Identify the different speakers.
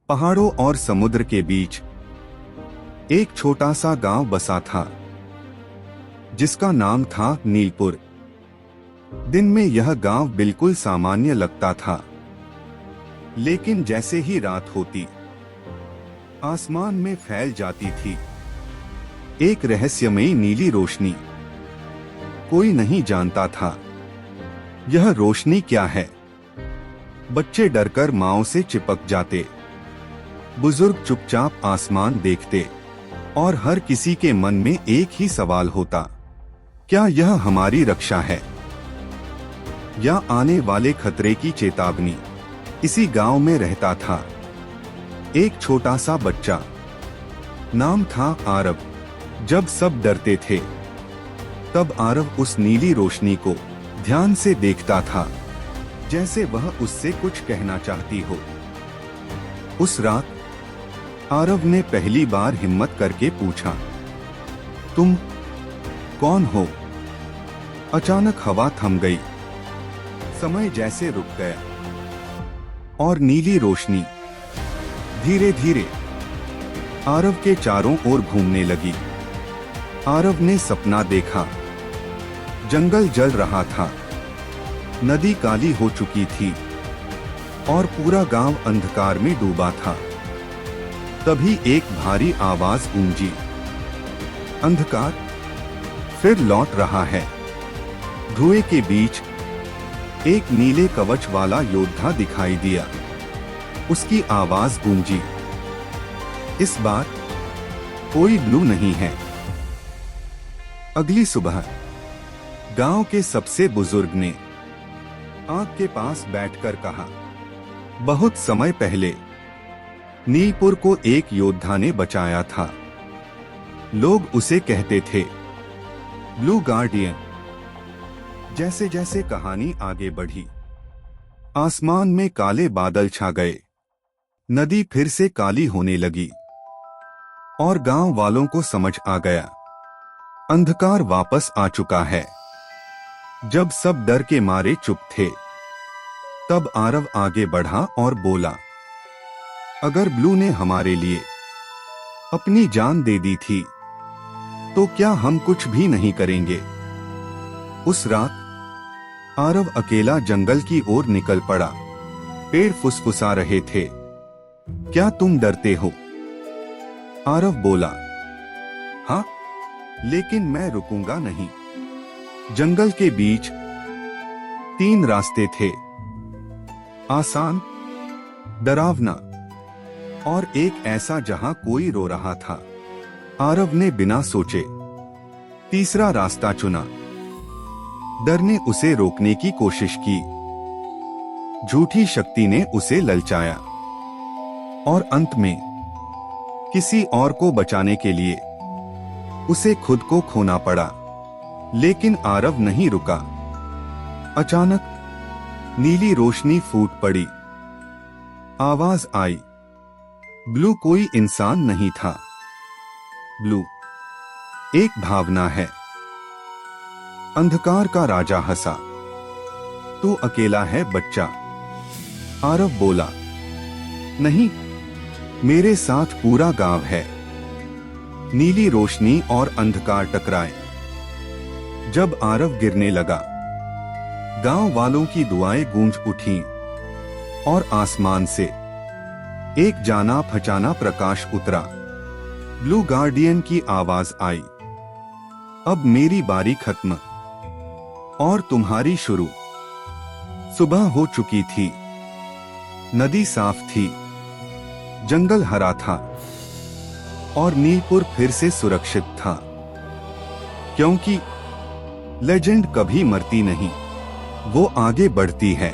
Speaker 1: पहाड़ों और समुद्र के बीच एक छोटा सा गांव बसा था जिसका नाम था नीलपुर। दिन में यह गांव बिल्कुल सामान्य लगता था, लेकिन जैसे ही रात होती आसमान में फैल जाती थी एक रहस्यमयी नीली रोशनी। कोई नहीं जानता था यह रोशनी क्या है। बच्चे डरकर मांओं से चिपक जाते, बुजुर्ग चुपचाप आसमान देखते और हर किसी के मन में एक ही सवाल होता, क्या यह हमारी रक्षा है या आने वाले खतरे की चेतावनी। इसी गांव में रहता था एक छोटा सा बच्चा, नाम था आरव। जब सब डरते थे तब आरव उस नीली रोशनी को ध्यान से देखता था, जैसे वह उससे कुछ कहना चाहती हो। उस रात आरव ने पहली बार हिम्मत करके पूछा, तुम कौन हो? अचानक हवा थम गई, समय जैसे रुक गया और नीली रोशनी धीरे धीरे आरव के चारों ओर घूमने लगी। आरव ने सपना देखा, जंगल जल रहा था, नदी काली हो चुकी थी और पूरा गांव अंधकार में डूबा था। तभी एक भारी आवाज गूंजी, अंधकार फिर लौट रहा है। धुएं के बीच एक नीले कवच वाला योद्धा दिखाई दिया। उसकी आवाज गूंजी, इस बार कोई ब्लू नहीं है। अगली सुबह गांव के सबसे बुजुर्ग ने आग के पास बैठकर कहा, बहुत समय पहले नीलपुर को एक योद्धा ने बचाया था। लोग उसे कहते थे ब्लू गार्डियन। जैसे जैसे कहानी आगे बढ़ी, आसमान में काले बादल छा गए, नदी फिर से काली होने लगी और गांव वालों को समझ आ गया, अंधकार वापस आ चुका है। जब सब डर के मारे चुप थे, तब आरव आगे बढ़ा और बोला, अगर ब्लू ने हमारे लिए अपनी जान दे दी थी, तो क्या हम कुछ भी नहीं करेंगे? उस रात आरव अकेला जंगल की ओर निकल पड़ा। पेड़ फुसफुसा रहे थे, क्या तुम डरते हो? आरव बोला, हाँ, लेकिन मैं रुकूंगा नहीं। जंगल के बीच 3 रास्ते थे, आसान, डरावना और एक ऐसा जहां कोई रो रहा था। आरव ने बिना सोचे तीसरा रास्ता चुना। डर ने उसे रोकने की कोशिश की, झूठी शक्ति ने उसे ललचाया और अंत में किसी और को बचाने के लिए उसे खुद को खोना पड़ा। लेकिन आरव नहीं रुका। अचानक नीली रोशनी फूट पड़ी। आवाज आई, ब्लू कोई इंसान नहीं था, ब्लू एक भावना है। अंधकार का राजा हंसा, तू अकेला है बच्चा। आरव बोला, नहीं, मेरे साथ पूरा गांव है। नीली रोशनी और अंधकार टकराए। जब आरव गिरने लगा, गांव वालों की दुआएं गूंज उठीं और आसमान से एक जाना पहचाना प्रकाश उतरा। ब्लू गार्डियन की आवाज आई, अब मेरी बारी खत्म और तुम्हारी शुरू। सुबह हो चुकी थी, नदी साफ थी, जंगल हरा था और नीलपुर फिर से सुरक्षित था, क्योंकि लेजेंड कभी मरती नहीं, वो आगे बढ़ती है।